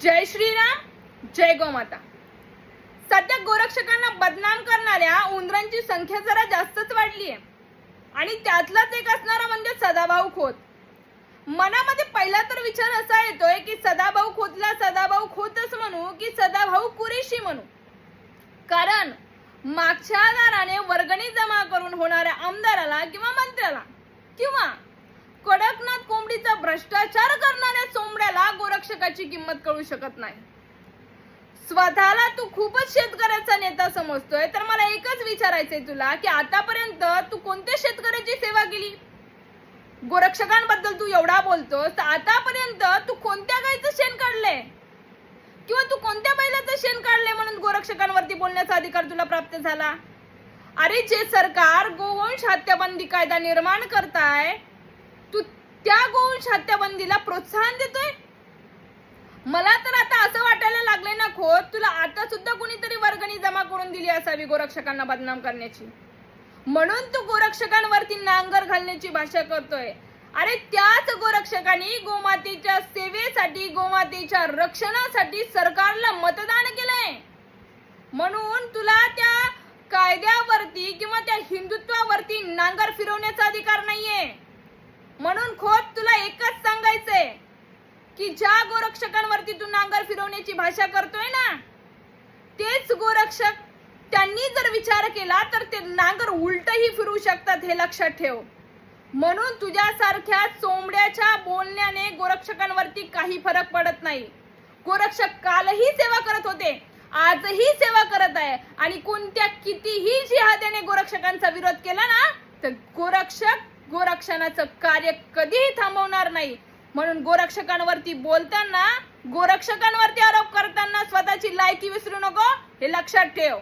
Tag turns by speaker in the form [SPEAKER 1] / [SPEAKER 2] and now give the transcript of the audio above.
[SPEAKER 1] जय श्रीराम, जय गोमाता। सध्या गोरक्षकांना बदनाम करणाऱ्या उंदरांची संख्या जरा जास्तच वाढली आहे आणि त्यातलाच एक असणारा म्हणजे सदाभाऊ खोत। मनामध्ये पहिला तर विचार असा येतोय की सदाभाऊ खोतला सदाभाऊ खोतच म्हणू की सदाभाऊ कुरेशी म्हणू, कारण मागच्या दाराने वर्गणी जमा करून होणाऱ्या आमदाराला किंवा मंत्र्याला किंवा कडकनाथ कोंबडीचा भ्रष्टाचार करणाऱ्या चोंबड्याला गोरक्षकाची किंमत कळू शकत नाही। स्वतःला तू खूपच शेतकऱ्याचा नेता समजतोय, तर मला एकच विचारायचंय तुला की आतापर्यंत तू कोणत्या शेतकऱ्याची सेवा केली? गोरक्षकांबद्दल तू एवढा बोलतोस, तर आतापर्यंत तू कोणत्या गायचं शेण काढलंय किंवा तू कोणत्या बैलाचं शेण काढलंय म्हणून गोरक्षकांवरती बोलण्याचा अधिकार तुला प्राप्त झाला? अरे जे सरकार गोवंश हत्याबंदी कायदा निर्माण करताय, तू त्या गोवंश हत्याबंदीला प्रोत्साहन देतोय। मला तर आता असं वाटायला लागले ना खोत, तुला आता सुद्धा कुणीतरी वर्गणी जमा करून दिली असावी गोरक्षकांना बदनाम करण्याची, म्हणून तू गोरक्षकांवरती नांगर घालण्याची भाषा करतोय। अरे त्याच गोरक्षकांनी गोमातेच्या सेवेसाठी, गोमातेच्या रक्षणासाठी सरकारला मतदान केलंय, म्हणून तुला त्या कायद्यावरती किंवा त्या हिंदुत्वावरती नांगर फिरवण्याचा अधिकार नाहीये। म्हणून खोत तुला एकच सांगायचंय की ज्या गोरक्षकांवरती तू नांगर फिरवण्याची भाषा करतोय ना, तेच गोरक्षक त्यांनी जर विचार केला तर ते नांगर उलटही फिरवू शकतात, हे लक्षात ठेव। म्हणून तुझ्यासारख्या चोंबड्याच्या बोलण्याने गोरक्षकांवरती काही फरक पडत नाही। गोरक्षक कालही सेवा करत होते, आजही सेवा करत आहे, आणि कोणत्या कितीही जिहाद्याने गोरक्षकांचा विरोध केला ना, तर गोरक्षक गोरक्षणाचं कार्य कधीही थांबवणार नाही। म्हणून गोरक्षकांवरती बोलताना, गोरक्षकांवरती आरोप करताना स्वतःची लायकी विसरू नको, हे लक्षात ठेव।